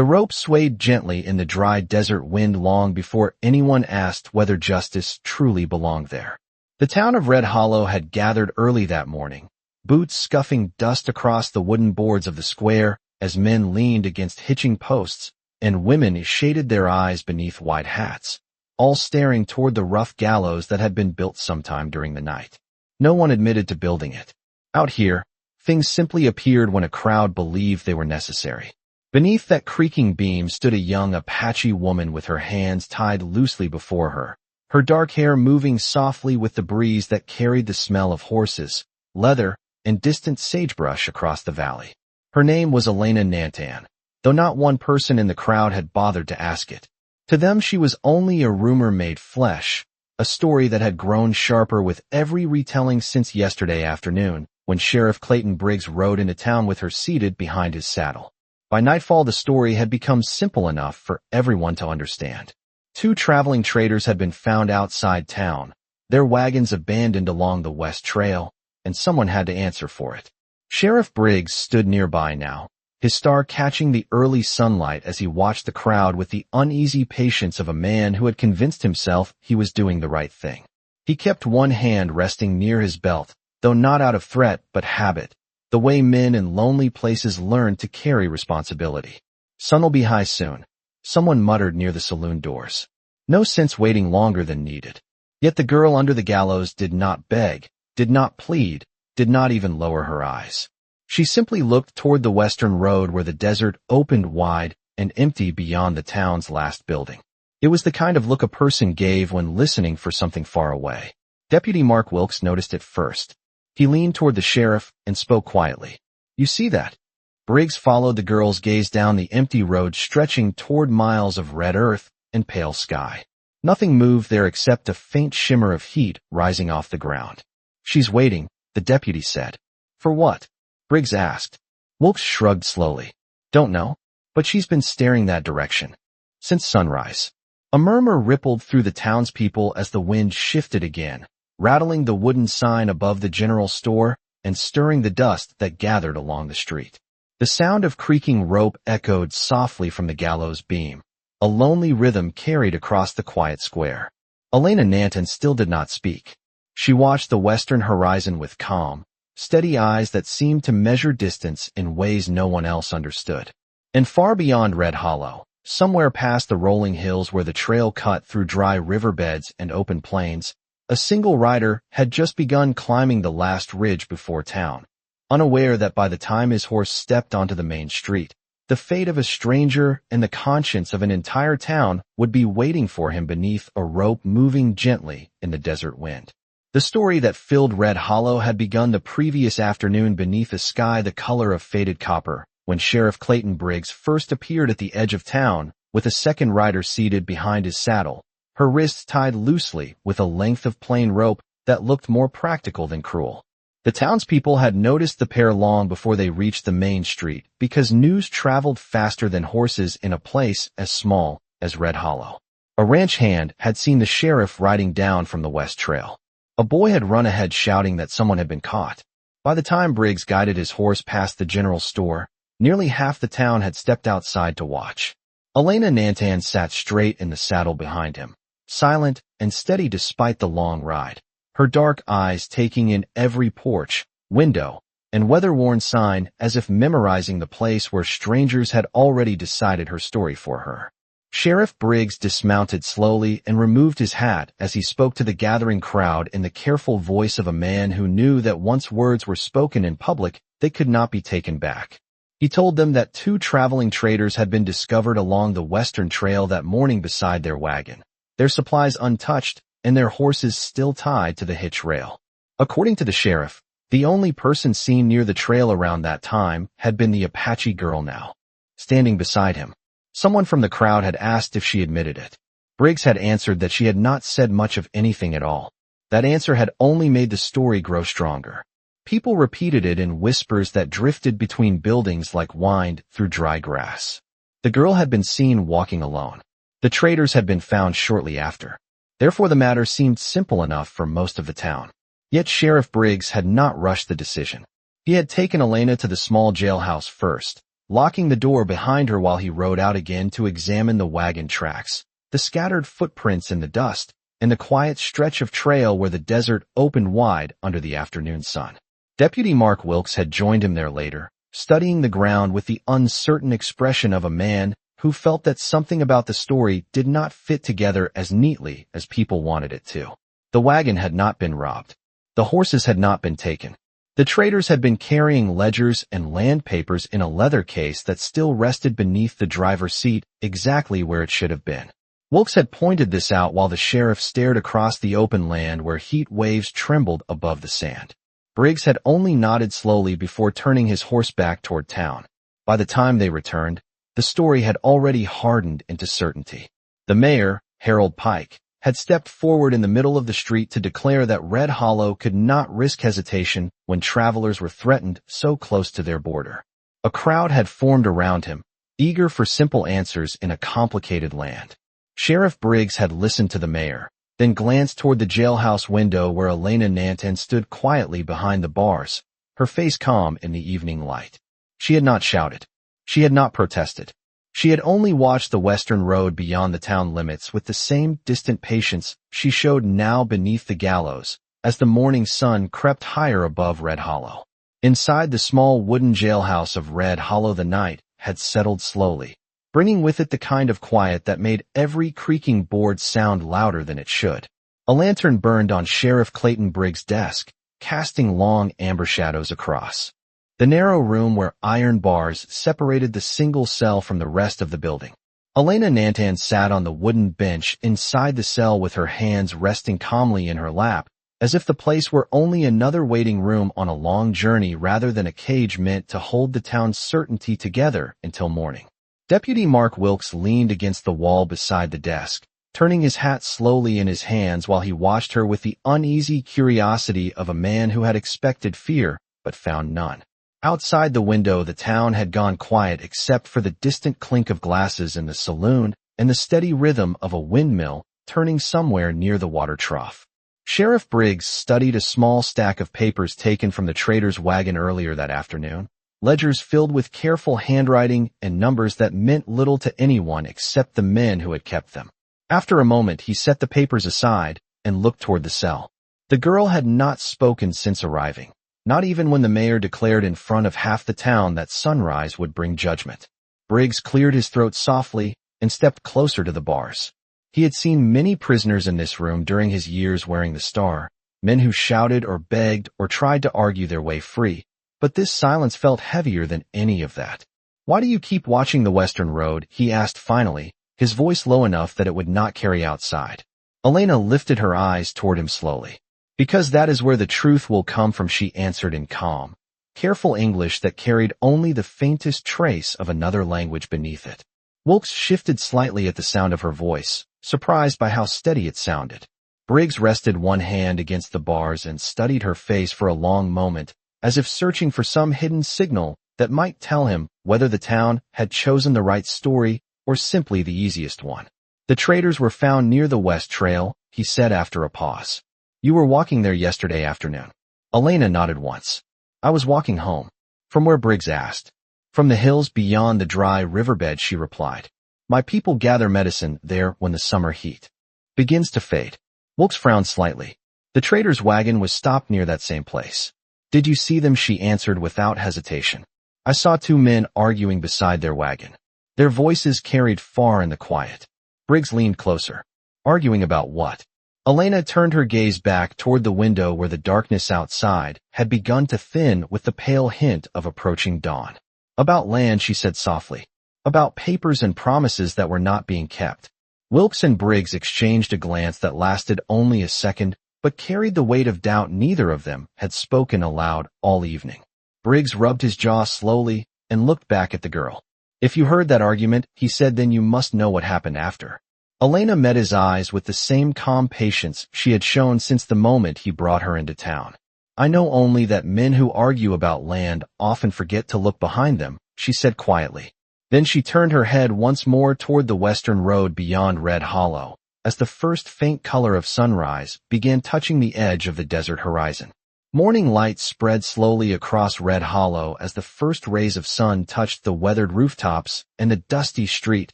The rope swayed gently in the dry desert wind long before anyone asked whether justice truly belonged there. The town of Red Hollow had gathered early that morning, boots scuffing dust across the wooden boards of the square as men leaned against hitching posts and women shaded their eyes beneath wide hats, all staring toward the rough gallows that had been built sometime during the night. No one admitted to building it. Out here, things simply appeared when a crowd believed they were necessary. Beneath that creaking beam stood a young Apache woman with her hands tied loosely before her dark hair moving softly with the breeze that carried the smell of horses, leather, and distant sagebrush across the valley. Her name was Elena Nantan, though not one person in the crowd had bothered to ask it. To them she was only a rumor made flesh, a story that had grown sharper with every retelling since yesterday afternoon, when Sheriff Clayton Briggs rode into town with her seated behind his saddle. By nightfall the story had become simple enough for everyone to understand. 2 traveling traders had been found outside town, their wagons abandoned along the West Trail, and someone had to answer for it. Sheriff Briggs stood nearby now, his star catching the early sunlight as he watched the crowd with the uneasy patience of a man who had convinced himself he was doing the right thing. He kept one hand resting near his belt, though not out of threat but habit, the way men in lonely places learn to carry responsibility. "Sun'll be high soon," someone muttered near the saloon doors. No sense waiting longer than needed. Yet the girl under the gallows did not beg, did not plead, did not even lower her eyes. She simply looked toward the western road where the desert opened wide and empty beyond the town's last building. It was the kind of look a person gave when listening for something far away. Deputy Mark Wilkes noticed it first. He leaned toward the sheriff and spoke quietly. "You see that?" Briggs followed the girl's gaze down the empty road stretching toward miles of red earth and pale sky. Nothing moved there except a faint shimmer of heat rising off the ground. "She's waiting," the deputy said. "For what?" Briggs asked. Wilkes shrugged slowly. "Don't know, but she's been staring that direction since sunrise." A murmur rippled through the townspeople as the wind shifted again, rattling the wooden sign above the general store and stirring the dust that gathered along the street. The sound of creaking rope echoed softly from the gallows beam, a lonely rhythm carried across the quiet square. Elena Nantan still did not speak. She watched the western horizon with calm, steady eyes that seemed to measure distance in ways no one else understood. And far beyond Red Hollow, somewhere past the rolling hills where the trail cut through dry riverbeds and open plains, a single rider had just begun climbing the last ridge before town, unaware that by the time his horse stepped onto the main street, the fate of a stranger and the conscience of an entire town would be waiting for him beneath a rope moving gently in the desert wind. The story that filled Red Hollow had begun the previous afternoon beneath a sky the color of faded copper, when Sheriff Clayton Briggs first appeared at the edge of town with a second rider seated behind his saddle, her wrists tied loosely with a length of plain rope that looked more practical than cruel. The townspeople had noticed the pair long before they reached the main street because news traveled faster than horses in a place as small as Red Hollow. A ranch hand had seen the sheriff riding down from the West Trail. A boy had run ahead shouting that someone had been caught. By the time Briggs guided his horse past the general store, nearly half the town had stepped outside to watch. Elena Nantan sat straight in the saddle behind him, silent and steady despite the long ride, her dark eyes taking in every porch, window, and weather-worn sign as if memorizing the place where strangers had already decided her story for her. Sheriff Briggs dismounted slowly and removed his hat as he spoke to the gathering crowd in the careful voice of a man who knew that once words were spoken in public, they could not be taken back. He told them that 2 traveling traders had been discovered along the western trail that morning beside their wagon, their supplies untouched and their horses still tied to the hitch rail. According to the sheriff, the only person seen near the trail around that time had been the Apache girl now, standing beside him. Someone from the crowd had asked if she admitted it. Briggs had answered that she had not said much of anything at all. That answer had only made the story grow stronger. People repeated it in whispers that drifted between buildings like wind through dry grass. The girl had been seen walking alone. The traders had been found shortly after. Therefore the matter seemed simple enough for most of the town. Yet Sheriff Briggs had not rushed the decision. He had taken Elena to the small jailhouse first, locking the door behind her while he rode out again to examine the wagon tracks, the scattered footprints in the dust, and the quiet stretch of trail where the desert opened wide under the afternoon sun. Deputy Mark Wilkes had joined him there later, studying the ground with the uncertain expression of a man who felt that something about the story did not fit together as neatly as people wanted it to. The wagon had not been robbed. The horses had not been taken. The traders had been carrying ledgers and land papers in a leather case that still rested beneath the driver's seat exactly where it should have been. Wilkes had pointed this out while the sheriff stared across the open land where heat waves trembled above the sand. Briggs had only nodded slowly before turning his horse back toward town. By the time they returned, the story had already hardened into certainty. The mayor, Harold Pike, had stepped forward in the middle of the street to declare that Red Hollow could not risk hesitation when travelers were threatened so close to their border. A crowd had formed around him, eager for simple answers in a complicated land. Sheriff Briggs had listened to the mayor, then glanced toward the jailhouse window where Elena Nanton stood quietly behind the bars, her face calm in the evening light. She had not shouted. She had not protested. She had only watched the western road beyond the town limits with the same distant patience she showed now beneath the gallows as the morning sun crept higher above Red Hollow. Inside the small wooden jailhouse of Red Hollow the night had settled slowly, bringing with it the kind of quiet that made every creaking board sound louder than it should. A lantern burned on Sheriff Clayton Briggs' desk, casting long amber shadows across the narrow room where iron bars separated the single cell from the rest of the building. Elena Nantan sat on the wooden bench inside the cell with her hands resting calmly in her lap, as if the place were only another waiting room on a long journey rather than a cage meant to hold the town's certainty together until morning. Deputy Mark Wilkes leaned against the wall beside the desk, turning his hat slowly in his hands while he watched her with the uneasy curiosity of a man who had expected fear but found none. Outside the window, the town had gone quiet except for the distant clink of glasses in the saloon and the steady rhythm of a windmill turning somewhere near the water trough. Sheriff Briggs studied a small stack of papers taken from the trader's wagon earlier that afternoon, ledgers filled with careful handwriting and numbers that meant little to anyone except the men who had kept them. After a moment, he set the papers aside and looked toward the cell. The girl had not spoken since arriving. Not even when the mayor declared in front of half the town that sunrise would bring judgment. Briggs cleared his throat softly and stepped closer to the bars. He had seen many prisoners in this room during his years wearing the star, men who shouted or begged or tried to argue their way free, but this silence felt heavier than any of that. "Why do you keep watching the western road?" he asked finally, his voice low enough that it would not carry outside. Elena lifted her eyes toward him slowly. "Because that is where the truth will come from," she answered in calm, careful English that carried only the faintest trace of another language beneath it. Wilkes shifted slightly at the sound of her voice, surprised by how steady it sounded. Briggs rested one hand against the bars and studied her face for a long moment, as if searching for some hidden signal that might tell him whether the town had chosen the right story or simply the easiest one. "The traders were found near the West Trail," he said after a pause. "You were walking there yesterday afternoon." Elena nodded once. "I was walking home." "From where?" Briggs asked. "From the hills beyond the dry riverbed," she replied. "My people gather medicine there when the summer heat begins to fade." Wilkes frowned slightly. "The trader's wagon was stopped near that same place." "Did you see them?" she answered without hesitation. "I saw two men arguing beside their wagon. Their voices carried far in the quiet." Briggs leaned closer. "Arguing about what?" Elena turned her gaze back toward the window where the darkness outside had begun to thin with the pale hint of approaching dawn. "About land," she said softly. "About papers and promises that were not being kept." Wilkes and Briggs exchanged a glance that lasted only a second, but carried the weight of doubt neither of them had spoken aloud all evening. Briggs rubbed his jaw slowly and looked back at the girl. "If you heard that argument," he said, "then you must know what happened after." Elena met his eyes with the same calm patience she had shown since the moment he brought her into town. "I know only that men who argue about land often forget to look behind them," she said quietly. Then she turned her head once more toward the western road beyond Red Hollow, as the first faint color of sunrise began touching the edge of the desert horizon. Morning light spread slowly across Red Hollow as the first rays of sun touched the weathered rooftops and the dusty street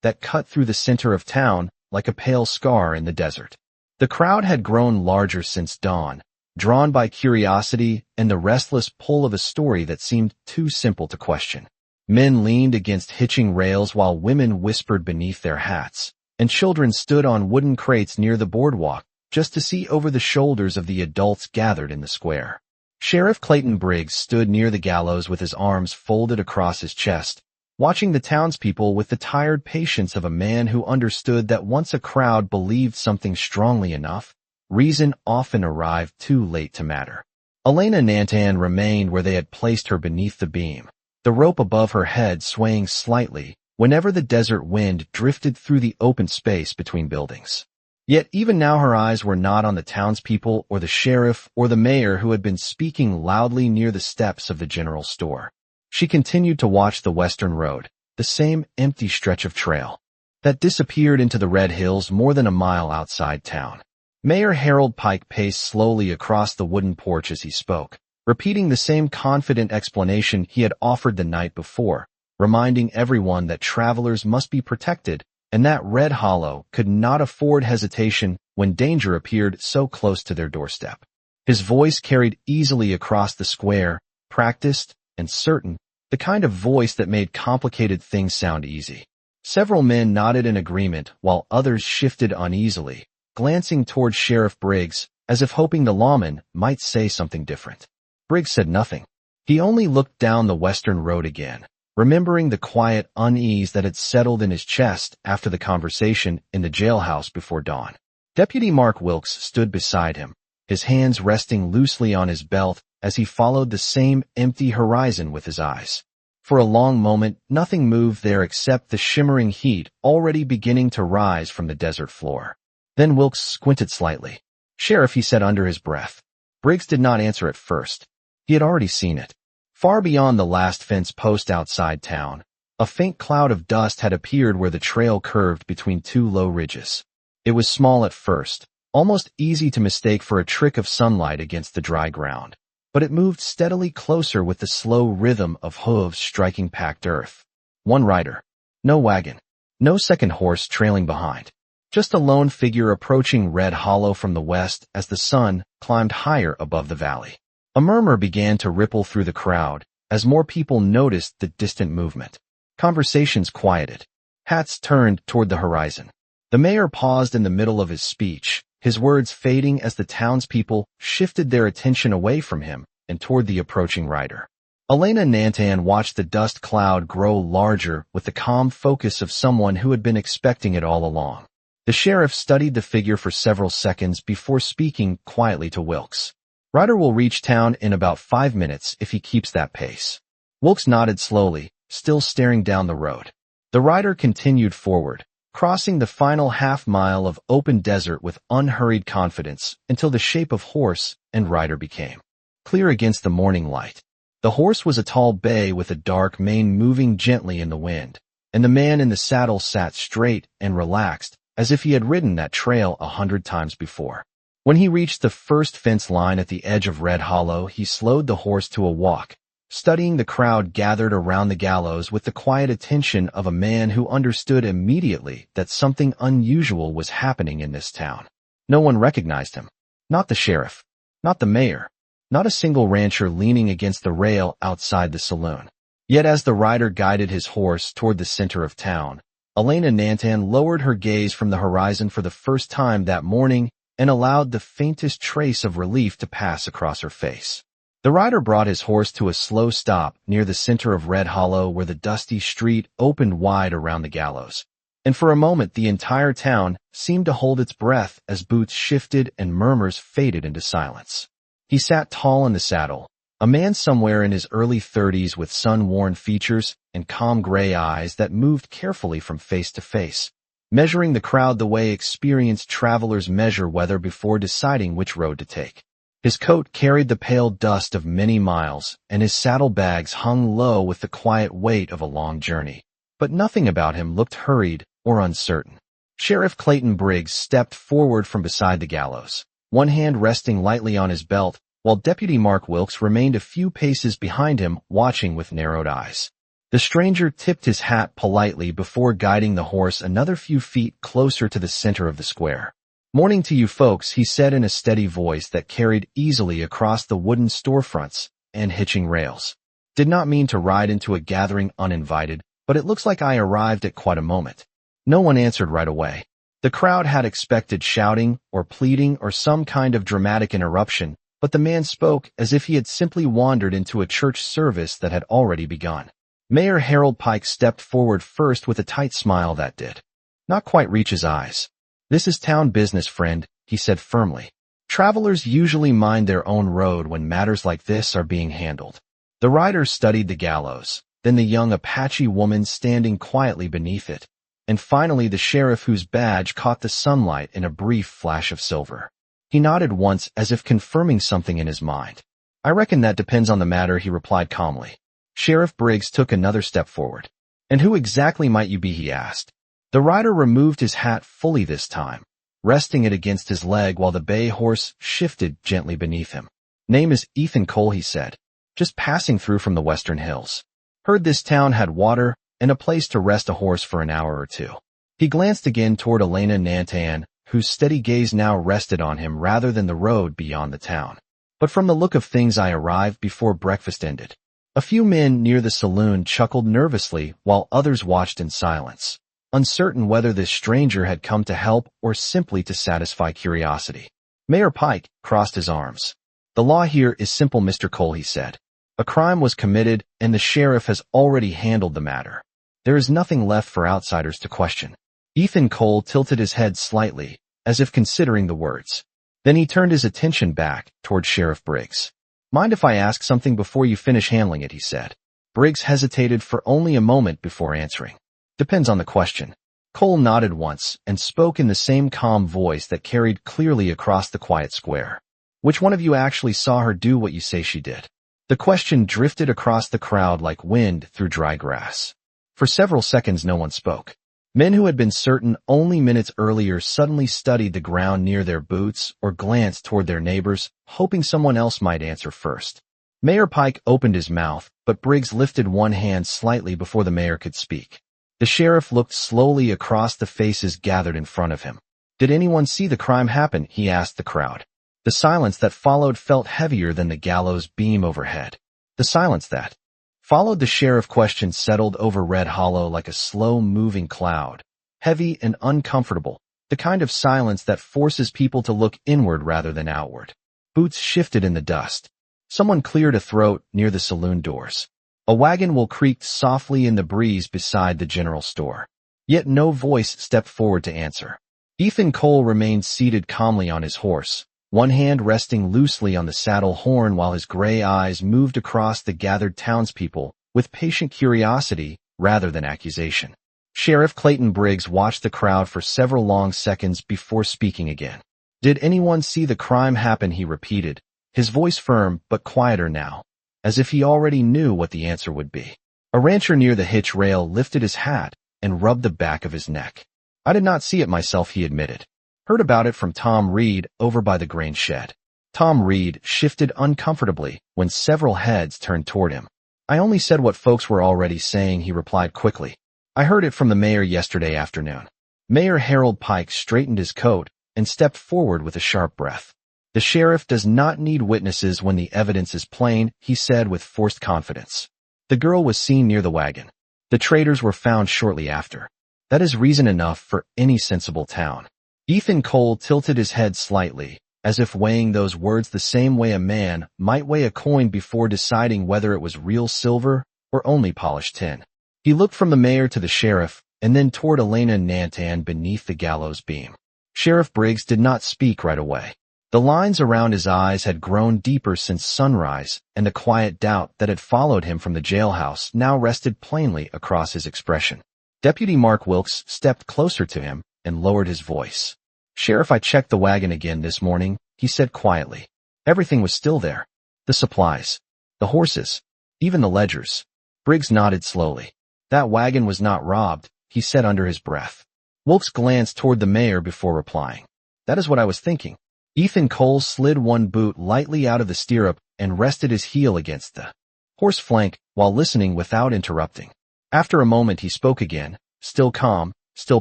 that cut through the center of town like a pale scar in the desert. The crowd had grown larger since dawn, drawn by curiosity and the restless pull of a story that seemed too simple to question. Men leaned against hitching rails while women whispered beneath their hats, and children stood on wooden crates near the boardwalk just to see over the shoulders of the adults gathered in the square. Sheriff Clayton Briggs stood near the gallows with his arms folded across his chest, watching the townspeople with the tired patience of a man who understood that once a crowd believed something strongly enough, reason often arrived too late to matter. Elena Nantan remained where they had placed her beneath the beam, the rope above her head swaying slightly whenever the desert wind drifted through the open space between buildings. Yet even now her eyes were not on the townspeople or the sheriff or the mayor who had been speaking loudly near the steps of the general store. She continued to watch the western road, the same empty stretch of trail that disappeared into the red hills more than a mile outside town. Mayor Harold Pike paced slowly across the wooden porch as he spoke, repeating the same confident explanation he had offered the night before, reminding everyone that travelers must be protected and that Red Hollow could not afford hesitation when danger appeared so close to their doorstep. His voice carried easily across the square, practiced and certain, the kind of voice that made complicated things sound easy. Several men nodded in agreement while others shifted uneasily, glancing toward Sheriff Briggs as if hoping the lawman might say something different. Briggs said nothing. He only looked down the western road again, remembering the quiet unease that had settled in his chest after the conversation in the jailhouse before dawn. Deputy Mark Wilkes stood beside him, his hands resting loosely on his belt as he followed the same empty horizon with his eyes. For a long moment, nothing moved there except the shimmering heat already beginning to rise from the desert floor. Then Wilkes squinted slightly. "Sheriff," he said under his breath. Briggs did not answer at first. He had already seen it. Far beyond the last fence post outside town, a faint cloud of dust had appeared where the trail curved between two low ridges. It was small at first, almost easy to mistake for a trick of sunlight against the dry ground, but it moved steadily closer with the slow rhythm of hooves striking packed earth. One rider. No wagon. No second horse trailing behind. Just a lone figure approaching Red Hollow from the west as the sun climbed higher above the valley. A murmur began to ripple through the crowd as more people noticed the distant movement. Conversations quieted. Hats turned toward the horizon. The mayor paused in the middle of his speech, his words fading as the townspeople shifted their attention away from him and toward the approaching rider. Elena Nantan watched the dust cloud grow larger with the calm focus of someone who had been expecting it all along. The sheriff studied the figure for several seconds before speaking quietly to Wilkes. "Ryder will reach town in about 5 minutes if he keeps that pace." Wilkes nodded slowly, still staring down the road. The rider continued forward, crossing the final half-mile of open desert with unhurried confidence until the shape of horse and rider became clear against the morning light. The horse was a tall bay with a dark mane moving gently in the wind, and the man in the saddle sat straight and relaxed as if he had ridden that trail 100 times before. When he reached the first fence line at the edge of Red Hollow, he slowed the horse to a walk, studying the crowd gathered around the gallows with the quiet attention of a man who understood immediately that something unusual was happening in this town. No one recognized him. Not the sheriff. Not the mayor. Not a single rancher leaning against the rail outside the saloon. Yet as the rider guided his horse toward the center of town, Elena Nantan lowered her gaze from the horizon for the first time that morning and allowed the faintest trace of relief to pass across her face. The rider brought his horse to a slow stop near the center of Red Hollow where the dusty street opened wide around the gallows. And for a moment the entire town seemed to hold its breath as boots shifted and murmurs faded into silence. He sat tall in the saddle, a man somewhere in his early 30s with sun-worn features and calm gray eyes that moved carefully from face to face, measuring the crowd the way experienced travelers measure weather before deciding which road to take. His coat carried the pale dust of many miles, and his saddlebags hung low with the quiet weight of a long journey. But nothing about him looked hurried or uncertain. Sheriff Clayton Briggs stepped forward from beside the gallows, one hand resting lightly on his belt, while Deputy Mark Wilkes remained a few paces behind him, watching with narrowed eyes. The stranger tipped his hat politely before guiding the horse another few feet closer to the center of the square. "Morning to you folks," he said in a steady voice that carried easily across the wooden storefronts and hitching rails. "Did not mean to ride into a gathering uninvited, but it looks like I arrived at quite a moment." No one answered right away. The crowd had expected shouting or pleading or some kind of dramatic interruption, but the man spoke as if he had simply wandered into a church service that had already begun. Mayor Harold Pike stepped forward first with a tight smile that did not quite reach his eyes. "This is town business, friend," he said firmly. "Travelers usually mind their own road when matters like this are being handled." The rider studied the gallows, then the young Apache woman standing quietly beneath it, and finally the sheriff whose badge caught the sunlight in a brief flash of silver. He nodded once as if confirming something in his mind. "I reckon that depends on the matter," he replied calmly. Sheriff Briggs took another step forward. "And who exactly might you be?" he asked. The rider removed his hat fully this time, resting it against his leg while the bay horse shifted gently beneath him. "Name is Ethan Cole," he said. "Just passing through from the western hills. Heard this town had water and a place to rest a horse for an hour or two." He glanced again toward Elena Nantan, whose steady gaze now rested on him rather than the road beyond the town. "But from the look of things I arrived before breakfast ended." A few men near the saloon chuckled nervously while others watched in silence, uncertain whether this stranger had come to help or simply to satisfy curiosity. Mayor Pike crossed his arms. "The law here is simple, Mr. Cole," he said. "A crime was committed, and the sheriff has already handled the matter. There is nothing left for outsiders to question." Ethan Cole tilted his head slightly, as if considering the words. Then he turned his attention back toward Sheriff Briggs. "Mind if I ask something before you finish handling it?" he said. Briggs hesitated for only a moment before answering. "Depends on the question." Cole nodded once and spoke in the same calm voice that carried clearly across the quiet square. "Which one of you actually saw her do what you say she did?" The question drifted across the crowd like wind through dry grass. For several seconds no one spoke. Men who had been certain only minutes earlier suddenly studied the ground near their boots or glanced toward their neighbors, hoping someone else might answer first. Mayor Pike opened his mouth, but Briggs lifted one hand slightly before the mayor could speak. The sheriff looked slowly across the faces gathered in front of him. "Did anyone see the crime happen?" he asked the crowd. The silence that followed felt heavier than the gallows beam overhead. The silence that followed the sheriff question settled over Red Hollow like a slow-moving cloud, heavy and uncomfortable, the kind of silence that forces people to look inward rather than outward. Boots shifted in the dust. Someone cleared a throat near the saloon doors. A wagon wheel creaked softly in the breeze beside the general store. Yet no voice stepped forward to answer. Ethan Cole remained seated calmly on his horse, one hand resting loosely on the saddle horn while his gray eyes moved across the gathered townspeople with patient curiosity rather than accusation. Sheriff Clayton Briggs watched the crowd for several long seconds before speaking again. "Did anyone see the crime happen?" he repeated, his voice firm but quieter now, as if he already knew what the answer would be. A rancher near the hitch rail lifted his hat and rubbed the back of his neck. "I did not see it myself," he admitted. "Heard about it from Tom Reed over by the grain shed." Tom Reed shifted uncomfortably when several heads turned toward him. "I only said what folks were already saying," he replied quickly. "I heard it from the mayor yesterday afternoon." Mayor Harold Pike straightened his coat and stepped forward with a sharp breath. "The sheriff does not need witnesses when the evidence is plain," he said with forced confidence. "The girl was seen near the wagon. The traders were found shortly after. That is reason enough for any sensible town." Ethan Cole tilted his head slightly, as if weighing those words the same way a man might weigh a coin before deciding whether it was real silver or only polished tin. He looked from the mayor to the sheriff, and then toward Elena Nantan beneath the gallows beam. Sheriff Briggs did not speak right away. The lines around his eyes had grown deeper since sunrise, and the quiet doubt that had followed him from the jailhouse now rested plainly across his expression. Deputy Mark Wilkes stepped closer to him and lowered his voice. "Sheriff, I checked the wagon again this morning," he said quietly. "Everything was still there. The supplies, the horses, even the ledgers." Briggs nodded slowly. "That wagon was not robbed," he said under his breath. Wilkes glanced toward the mayor before replying. "That is what I was thinking." Ethan Cole slid one boot lightly out of the stirrup and rested his heel against the horse flank while listening without interrupting. After a moment he spoke again, still calm, still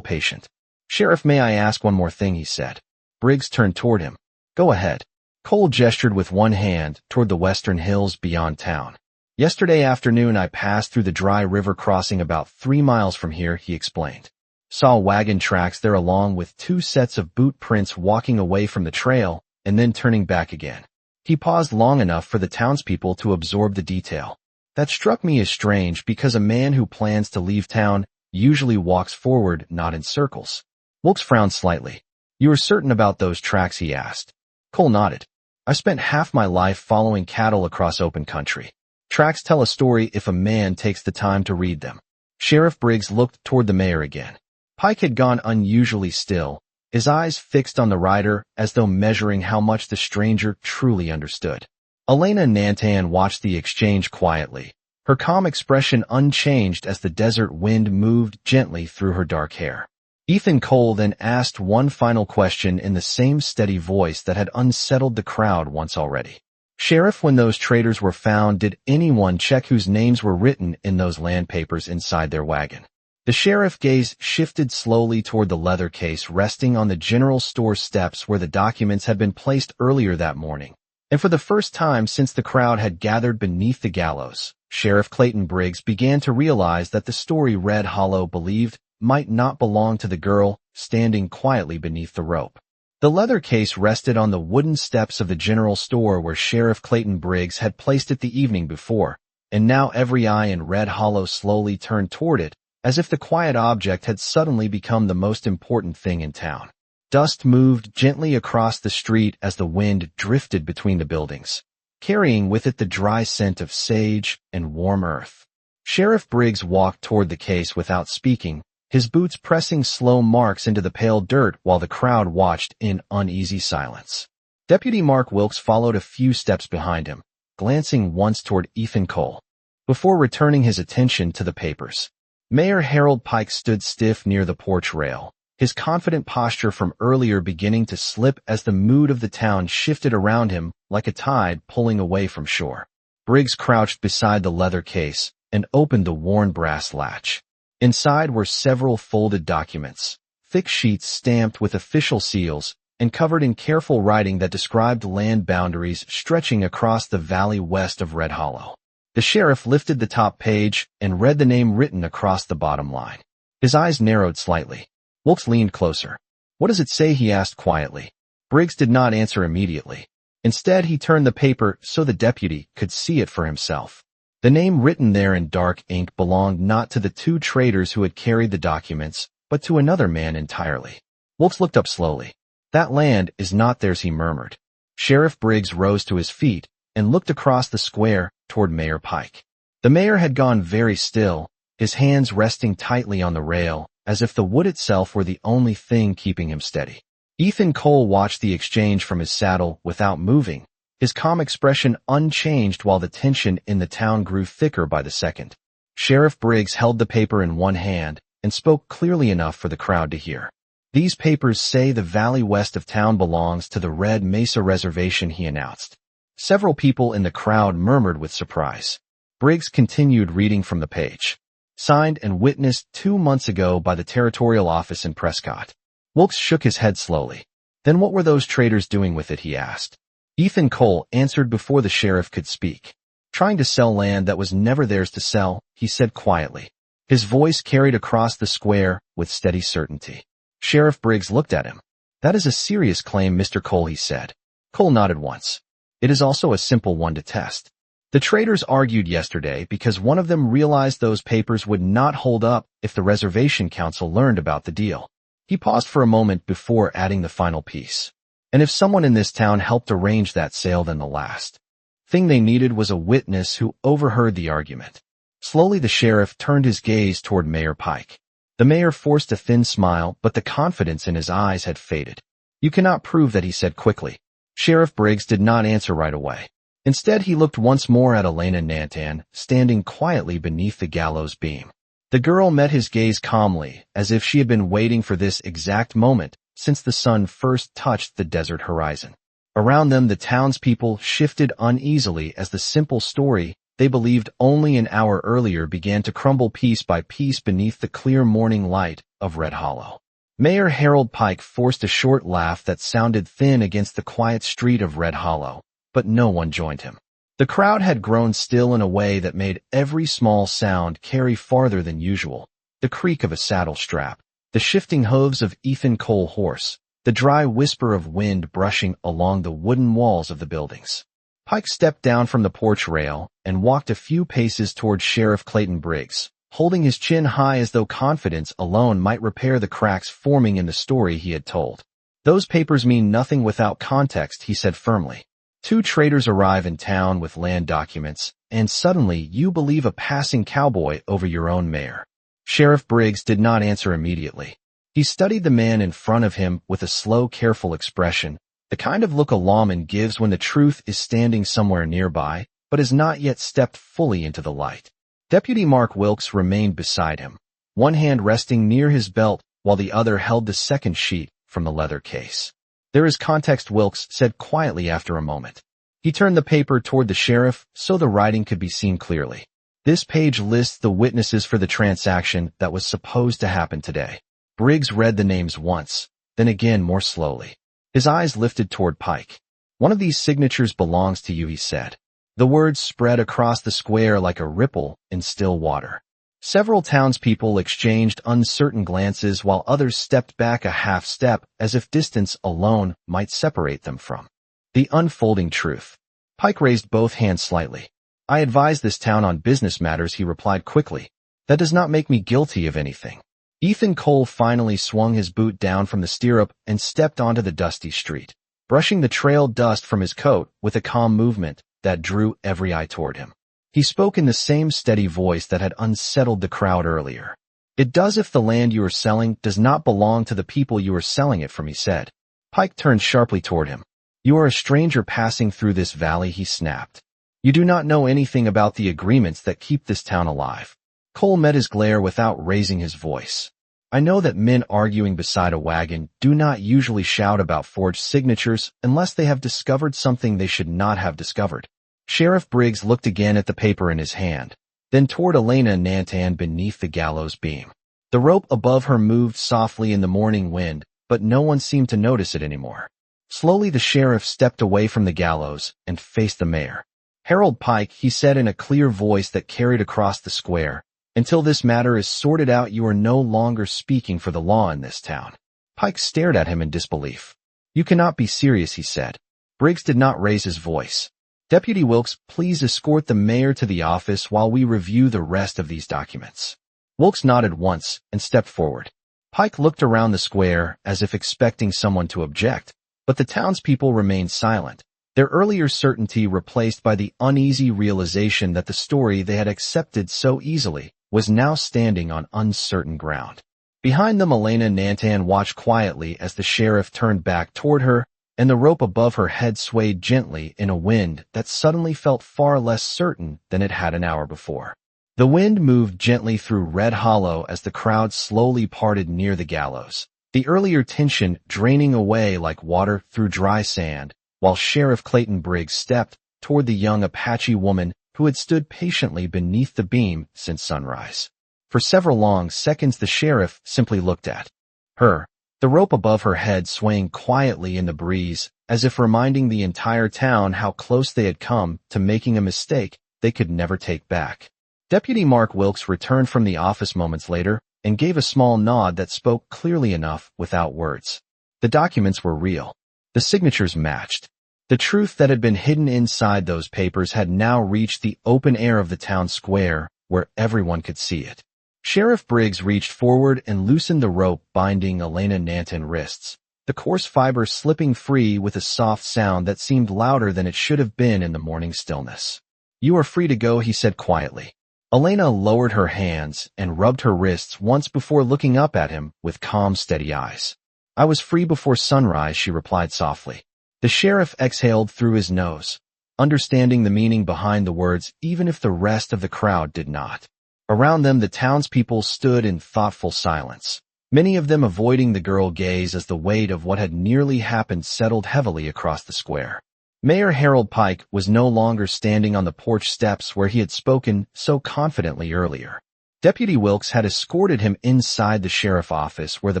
patient. "Sheriff, may I ask one more thing?" he said. Briggs turned toward him. "Go ahead." Cole gestured with one hand toward the western hills beyond town. "Yesterday afternoon I passed through the dry river crossing about 3 miles from here," he explained. "Saw wagon tracks there along with 2 sets of boot prints walking away from the trail and then turning back again." He paused long enough for the townspeople to absorb the detail. "That struck me as strange because a man who plans to leave town usually walks forward, not in circles." Wilkes frowned slightly. "You are certain about those tracks?" he asked. Cole nodded. "I spent half my life following cattle across open country. Tracks tell a story if a man takes the time to read them." Sheriff Briggs looked toward the mayor again. Pike had gone unusually still, his eyes fixed on the rider as though measuring how much the stranger truly understood. Elena Nantan watched the exchange quietly, her calm expression unchanged as the desert wind moved gently through her dark hair. Ethan Cole then asked one final question in the same steady voice that had unsettled the crowd once already. "Sheriff, when those traders were found, did anyone check whose names were written in those land papers inside their wagon?" The sheriff's gaze shifted slowly toward the leather case resting on the general store steps where the documents had been placed earlier that morning. And for the first time since the crowd had gathered beneath the gallows, Sheriff Clayton Briggs began to realize that the story Red Hollow believed might not belong to the girl standing quietly beneath the rope. The leather case rested on the wooden steps of the general store where Sheriff Clayton Briggs had placed it the evening before, and now every eye in Red Hollow slowly turned toward it, as if the quiet object had suddenly become the most important thing in town. Dust moved gently across the street as the wind drifted between the buildings, carrying with it the dry scent of sage and warm earth. Sheriff Briggs walked toward the case without speaking, his boots pressing slow marks into the pale dirt while the crowd watched in uneasy silence. Deputy Mark Wilkes followed a few steps behind him, glancing once toward Ethan Cole, before returning his attention to the papers. Mayor Harold Pike stood stiff near the porch rail, his confident posture from earlier beginning to slip as the mood of the town shifted around him like a tide pulling away from shore. Briggs crouched beside the leather case and opened the worn brass latch. Inside were several folded documents, thick sheets stamped with official seals and covered in careful writing that described land boundaries stretching across the valley west of Red Hollow. The sheriff lifted the top page and read the name written across the bottom line. His eyes narrowed slightly. Wilkes leaned closer. "What does it say?" he asked quietly. Briggs did not answer immediately. Instead, he turned the paper so the deputy could see it for himself. The name written there in dark ink belonged not to the 2 traders who had carried the documents, but to another man entirely. Wilkes looked up slowly. "That land is not theirs," he murmured. Sheriff Briggs rose to his feet and looked across the square toward Mayor Pike. The mayor had gone very still, his hands resting tightly on the rail, as if the wood itself were the only thing keeping him steady. Ethan Cole watched the exchange from his saddle without moving, his calm expression unchanged while the tension in the town grew thicker by the second. Sheriff Briggs held the paper in one hand and spoke clearly enough for the crowd to hear. "These papers say the valley west of town belongs to the Red Mesa Reservation," he announced. Several people in the crowd murmured with surprise. Briggs continued reading from the page. "Signed and witnessed 2 months ago by the Territorial Office in Prescott." Wilkes shook his head slowly. "Then what were those traders doing with it?" he asked. Ethan Cole answered before the sheriff could speak. "Trying to sell land that was never theirs to sell," he said quietly. His voice carried across the square with steady certainty. Sheriff Briggs looked at him. "That is a serious claim, Mr. Cole," he said. Cole nodded once. "It is also a simple one to test. The traders argued yesterday because one of them realized those papers would not hold up if the reservation council learned about the deal." He paused for a moment before adding the final piece. "And if someone in this town helped arrange that sale, then the last thing they needed was a witness who overheard the argument." Slowly the sheriff turned his gaze toward Mayor Pike. The mayor forced a thin smile, but the confidence in his eyes had faded. "You cannot prove that," he said quickly. Sheriff Briggs did not answer right away. Instead, he looked once more at Elena Nantan, standing quietly beneath the gallows beam. The girl met his gaze calmly, as if she had been waiting for this exact moment since the sun first touched the desert horizon. Around them, the townspeople shifted uneasily as the simple story they believed only an hour earlier began to crumble piece by piece beneath the clear morning light of Red Hollow. Mayor Harold Pike forced a short laugh that sounded thin against the quiet street of Red Hollow, but no one joined him. The crowd had grown still in a way that made every small sound carry farther than usual. The creak of a saddle strap, the shifting hooves of Ethan Cole horse, the dry whisper of wind brushing along the wooden walls of the buildings. Pike stepped down from the porch rail and walked a few paces toward Sheriff Clayton Briggs, holding his chin high as though confidence alone might repair the cracks forming in the story he had told. "Those papers mean nothing without context," he said firmly. "Two traders arrive in town with land documents, and suddenly you believe a passing cowboy over your own mayor." Sheriff Briggs did not answer immediately. He studied the man in front of him with a slow, careful expression, the kind of look a lawman gives when the truth is standing somewhere nearby, but has not yet stepped fully into the light. Deputy Mark Wilkes remained beside him, one hand resting near his belt while the other held the second sheet from the leather case. "There is context," Wilkes said quietly after a moment. He turned the paper toward the sheriff so the writing could be seen clearly. "This page lists the witnesses for the transaction that was supposed to happen today." Briggs read the names once, then again more slowly. His eyes lifted toward Pike. "One of these signatures belongs to you," he said. The words spread across the square like a ripple in still water. Several townspeople exchanged uncertain glances while others stepped back a half step as if distance alone might separate them from the unfolding truth. Pike raised both hands slightly. "I advise this town on business matters," he replied quickly. "That does not make me guilty of anything." Ethan Cole finally swung his boot down from the stirrup and stepped onto the dusty street, brushing the trail dust from his coat with a calm movement that drew every eye toward him. He spoke in the same steady voice that had unsettled the crowd earlier. "It does if the land you are selling does not belong to the people you are selling it from," he said. Pike turned sharply toward him. "You are a stranger passing through this valley," he snapped. "You do not know anything about the agreements that keep this town alive." Cole met his glare without raising his voice. "I know that men arguing beside a wagon do not usually shout about forged signatures unless they have discovered something they should not have discovered." Sheriff Briggs looked again at the paper in his hand, then toward Elena Nantan beneath the gallows beam. The rope above her moved softly in the morning wind, but no one seemed to notice it anymore. Slowly the sheriff stepped away from the gallows and faced the mayor. "Harold Pike," he said in a clear voice that carried across the square, "until this matter is sorted out, you are no longer speaking for the law in this town." Pike stared at him in disbelief. "You cannot be serious," he said. Briggs did not raise his voice. "Deputy Wilkes, please escort the mayor to the office while we review the rest of these documents." Wilkes nodded once and stepped forward. Pike looked around the square as if expecting someone to object, but the townspeople remained silent, their earlier certainty replaced by the uneasy realization that the story they had accepted so easily was now standing on uncertain ground. Behind them, Elena Nantan watched quietly as the sheriff turned back toward her, and the rope above her head swayed gently in a wind that suddenly felt far less certain than it had an hour before. The wind moved gently through Red Hollow as the crowd slowly parted near the gallows, the earlier tension draining away like water through dry sand, while Sheriff Clayton Briggs stepped toward the young Apache woman who had stood patiently beneath the beam since sunrise. For several long seconds the sheriff simply looked at her, the rope above her head swaying quietly in the breeze, as if reminding the entire town how close they had come to making a mistake they could never take back. Deputy Mark Wilkes returned from the office moments later and gave a small nod that spoke clearly enough without words. The documents were real. The signatures matched. The truth that had been hidden inside those papers had now reached the open air of the town square, where everyone could see it. Sheriff Briggs reached forward and loosened the rope binding Elena Nantan's wrists, the coarse fiber slipping free with a soft sound that seemed louder than it should have been in the morning stillness. "You are free to go," he said quietly. Elena lowered her hands and rubbed her wrists once before looking up at him with calm, steady eyes. "I was free before sunrise," she replied softly. The sheriff exhaled through his nose, understanding the meaning behind the words even if the rest of the crowd did not. Around them the townspeople stood in thoughtful silence. many of them avoiding the girl gaze as the weight of what had nearly happened settled heavily across the square. Mayor Harold Pike was no longer standing on the porch steps where he had spoken so confidently earlier. Deputy Wilkes had escorted him inside the sheriff office where the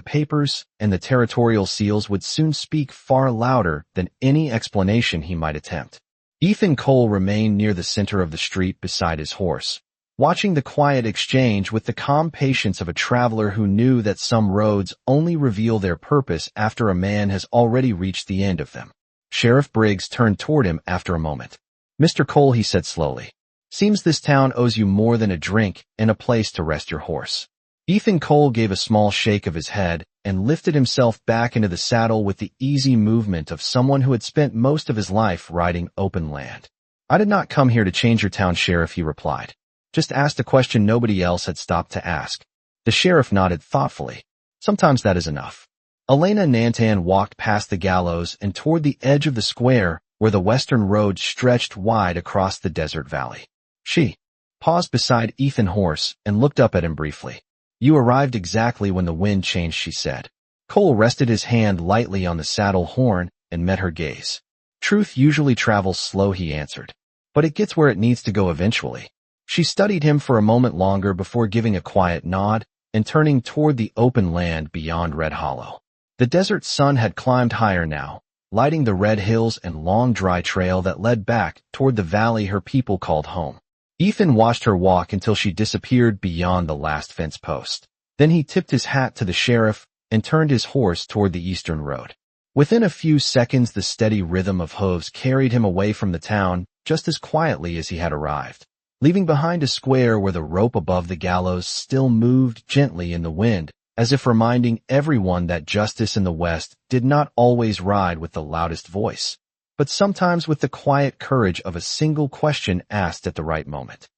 papers and the territorial seals would soon speak far louder than any explanation he might attempt. Ethan Cole remained near the center of the street beside his horse, watching the quiet exchange with the calm patience of a traveler who knew that some roads only reveal their purpose after a man has already reached the end of them. Sheriff Briggs turned toward him after a moment. "Mr. Cole," he said slowly, "seems this town owes you more than a drink and a place to rest your horse." Ethan Cole gave a small shake of his head and lifted himself back into the saddle with the easy movement of someone who had spent most of his life riding open land. "I did not come here to change your town, Sheriff," he replied. "Just asked a question nobody else had stopped to ask." The sheriff nodded thoughtfully. "Sometimes that is enough." Elena Nantan walked past the gallows and toward the edge of the square where the western road stretched wide across the desert valley. She paused beside Ethan's horse and looked up at him briefly. "You arrived exactly when the wind changed," she said. Cole rested his hand lightly on the saddle horn and met her gaze. "Truth usually travels slow," he answered, "but it gets where it needs to go eventually." She studied him for a moment longer before giving a quiet nod and turning toward the open land beyond Red Hollow. The desert sun had climbed higher now, lighting the red hills and long dry trail that led back toward the valley her people called home. Ethan watched her walk until she disappeared beyond the last fence post. Then he tipped his hat to the sheriff and turned his horse toward the eastern road. Within a few seconds, the steady rhythm of hooves carried him away from the town just as quietly as he had arrived, leaving behind a square where the rope above the gallows still moved gently in the wind, as if reminding everyone that justice in the West did not always ride with the loudest voice, but sometimes with the quiet courage of a single question asked at the right moment.